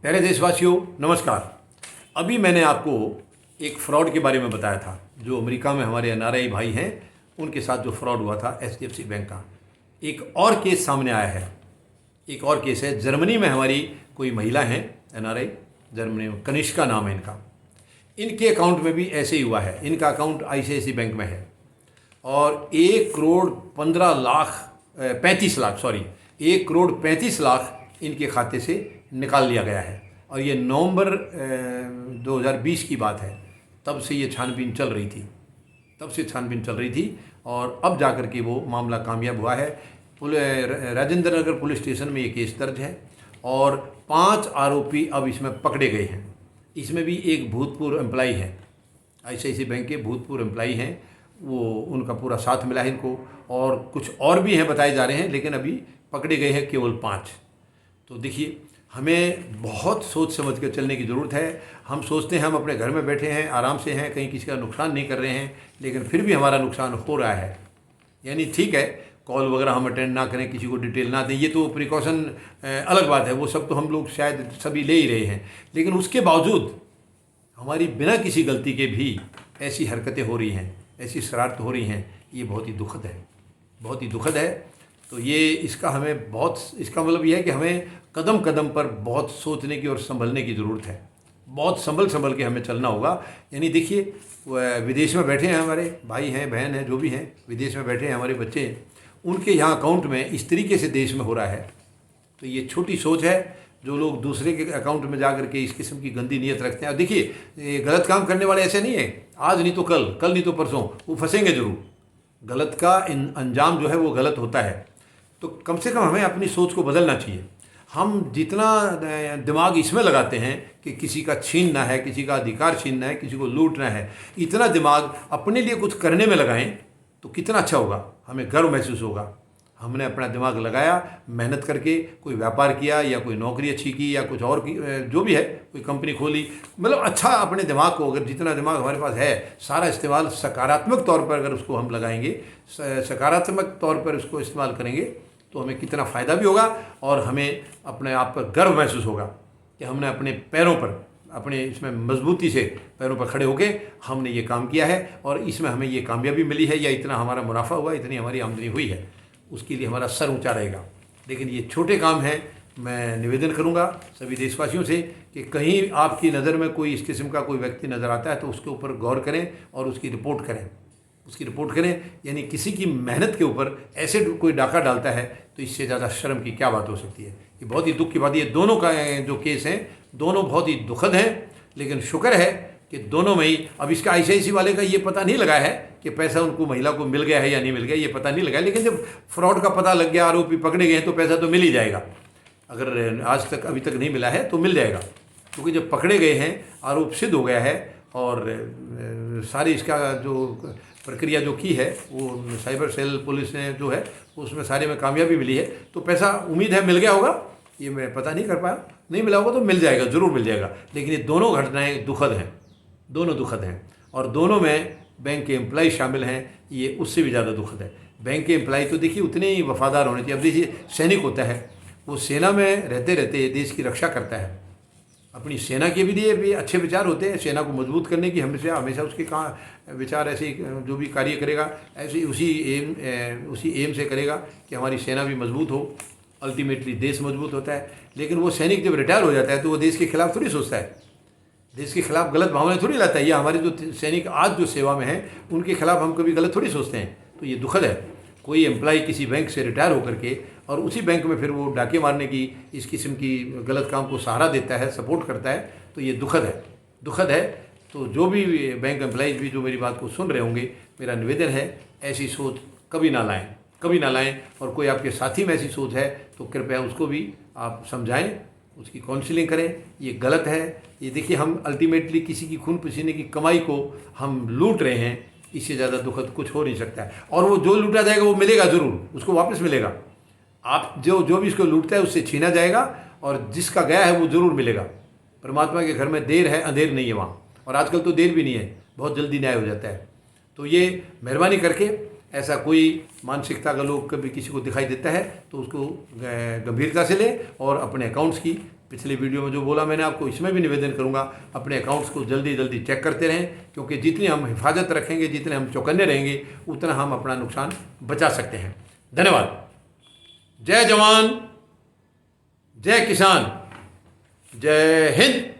प्यारे देशवासियों, नमस्कार। अभी मैंने आपको एक फ्रॉड के बारे में बताया था। जो अमेरिका में हमारे एनआरआई भाई हैं, उनके साथ जो फ्रॉड हुआ था एचडीएफसी बैंक का। एक और केस सामने आया है। एक और केस है, जर्मनी में हमारी कोई महिला हैं एनआरआई, जर्मनी में, कनिष्का नाम है इनका। इनके अकाउंट में भी ऐसे ही हुआ है। इनका अकाउंट आईसीआईसी बैंक में है और 1,35,00,000 इनके खाते से निकाल लिया गया है। और ये नवंबर 2020 की बात है। तब से ये छानबीन चल रही थी और अब जाकर के वो मामला कामयाब हुआ है। राजेंद्र नगर पुलिस स्टेशन में ये केस दर्ज है और 5 आरोपी अब इसमें पकड़े गए हैं। इसमें भी एक भूतपूर्व एम्प्लॉई है, आईसीआईसी बैंक के भूतपूर्व एम्प्लॉई हैं, वो उनका पूरा साथ मिला है इनको। और कुछ और भी हैं बताए जा रहे हैं, लेकिन अभी पकड़े गए हैं केवल 5। तो देखिए, हमें बहुत सोच समझ कर चलने की ज़रूरत है। हम सोचते हैं हम अपने घर में बैठे हैं, आराम से हैं, कहीं किसी का नुकसान नहीं कर रहे हैं, लेकिन फिर भी हमारा नुकसान हो रहा है। यानी ठीक है, कॉल वगैरह हम अटेंड ना करें, किसी को डिटेल ना दें, ये तो प्रिकॉशन अलग बात है, वो सब तो हम लोग शायद सभी ले ही रहे हैं। लेकिन उसके बावजूद हमारी बिना किसी गलती के भी ऐसी हरकतें हो रही हैं, ऐसी शरारत हो रही हैं, ये बहुत ही दुखद है। तो ये इसका मतलब ये है कि हमें कदम कदम पर बहुत सोचने की और संभलने की ज़रूरत है। बहुत संभल के हमें चलना होगा। यानी देखिए, विदेश में बैठे हैं हमारे भाई हैं, बहन हैं, जो भी हैं, विदेश में बैठे हैं हमारे बच्चे, उनके यहाँ अकाउंट में इस तरीके से देश में हो रहा है। तो ये छोटी सोच है जो लोग दूसरे के अकाउंट में जा करके इस किस्म की गंदी नीयत रखते हैं। और देखिए, ये गलत काम करने वाले ऐसे नहीं है, आज नहीं तो कल नहीं तो परसों वो फंसेंगे ज़रूर। गलत का अंजाम जो है वो गलत होता है। तो कम से कम हमें अपनी सोच को बदलना चाहिए। हम जितना दिमाग इसमें लगाते हैं कि किसी का छीनना है, किसी का अधिकार छीनना है, किसी को लूटना है, इतना दिमाग अपने लिए कुछ करने में लगाएं तो कितना अच्छा होगा, हमें गर्व महसूस होगा। हमने अपना दिमाग लगाया, मेहनत करके कोई व्यापार किया या कोई नौकरी अच्छी की या कुछ और की, जो भी है, कोई कंपनी खोली, मतलब अच्छा अपने दिमाग को, अगर जितना दिमाग हमारे पास है, सारा इस्तेमाल सकारात्मक तौर पर अगर उसको हम लगाएंगे, सकारात्मक तौर पर उसको इस्तेमाल करेंगे, तो हमें कितना फ़ायदा भी होगा और हमें अपने आप पर गर्व महसूस होगा कि हमने अपने पैरों पर, अपने इसमें मजबूती से पैरों पर खड़े होके हमने ये काम किया है और इसमें हमें ये कामयाबी मिली है, या इतना हमारा मुनाफा हुआ, इतनी हमारी आमदनी हुई है। उसके लिए हमारा सर ऊंचा रहेगा। लेकिन ये छोटे काम हैं। मैं निवेदन करूंगा सभी देशवासियों से कि कहीं आपकी नज़र में कोई इस किस्म का कोई व्यक्ति नज़र आता है तो उसके ऊपर गौर करें और उसकी रिपोर्ट करें। यानी किसी की मेहनत के ऊपर ऐसे कोई डाका डालता है तो इससे ज़्यादा शर्म की क्या बात हो सकती है। ये बहुत ही दुख की बात है। ये दोनों का जो केस हैं, दोनों बहुत ही दुखद हैं। लेकिन शुक्र है कि दोनों में ही, अब इसका आईसीआईसी वाले का ये पता नहीं लगा है कि पैसा उनको, महिला को मिल गया है या नहीं मिल गया, ये पता नहीं लगा। लेकिन जब फ्रॉड का पता लग गया, आरोपी पकड़े गए हैं, तो पैसा तो मिल ही जाएगा। अगर आज तक अभी तक नहीं मिला है तो मिल जाएगा, क्योंकि जब पकड़े गए हैं, आरोप सिद्ध हो गया है और सारी इसका जो प्रक्रिया जो की है वो साइबर सेल पुलिस ने जो है उसमें सारे में कामयाबी मिली है। तो पैसा उम्मीद है मिल गया होगा, ये मैं पता नहीं कर पाया, नहीं मिला होगा तो मिल जाएगा, ज़रूर मिल जाएगा। लेकिन ये दोनों घटनाएं दुखद हैं और दोनों में बैंक के एम्प्लॉय शामिल हैं, ये उससे भी ज़्यादा दुखद है। बैंक के एम्प्लॉय तो देखिए उतने ही वफादार होने चाहिए। अब देखिए, सैनिक होता है, वो सेना में रहते रहते देश की रक्षा करता है। अपनी सेना के लिए भी अच्छे विचार होते हैं, सेना को मजबूत करने की हमेशा उसके विचार ऐसे, जो भी कार्य करेगा ऐसे उसी एम से करेगा कि हमारी सेना भी मजबूत हो। अल्टीमेटली देश मजबूत होता है। लेकिन वो सैनिक जब रिटायर हो जाता है तो वो देश के खिलाफ थोड़ी सोचता है, देश के खिलाफ गलत भावनाएं थोड़ी लाता है। या हमारे जो सैनिक आज जो सेवा में हैं उनके खिलाफ हम कभी गलत थोड़ी सोचते हैं। तो ये दुखद है, कोई एम्प्लॉय किसी बैंक से रिटायर होकर के और उसी बैंक में फिर वो डाके मारने की, इस किस्म की गलत काम को सहारा देता है, सपोर्ट करता है, तो ये दुखद है। तो जो भी बैंक एम्प्लॉयज़ भी जो मेरी बात को सुन रहे होंगे, मेरा निवेदन है, ऐसी सोच कभी ना लाएं। और कोई आपके साथी में ऐसी सोच है तो कृपया उसको भी आप समझाएं, उसकी काउंसलिंग करें। ये गलत है। ये देखिए, हम अल्टीमेटली किसी की खून पसीने की कमाई को हम लूट रहे हैं, इससे ज़्यादा दुखद कुछ हो नहीं सकता है। और वो जो लूटा जाएगा वो मिलेगा ज़रूर, उसको वापस मिलेगा। आप जो भी इसको लूटता है उससे छीना जाएगा और जिसका गया है वो ज़रूर मिलेगा। परमात्मा के घर में देर है, अंधेर नहीं है वहाँ। और आजकल तो देर भी नहीं है, बहुत जल्दी न्याय हो जाता है। तो ये मेहरबानी करके ऐसा कोई मानसिकता का लोग कभी किसी को दिखाई देता है तो उसको गंभीरता से लें और अपने अकाउंट्स की पिछले वीडियो में जो बोला मैंने आपको, इसमें भी निवेदन करूंगा अपने अकाउंट्स को जल्दी जल्दी चेक करते रहें, क्योंकि जितनी हम हिफाजत रखेंगे, जितने हम चौकन्ने रहेंगे, उतना हम अपना नुकसान बचा सकते हैं। धन्यवाद। जय जवान, जय किसान, जय हिंद।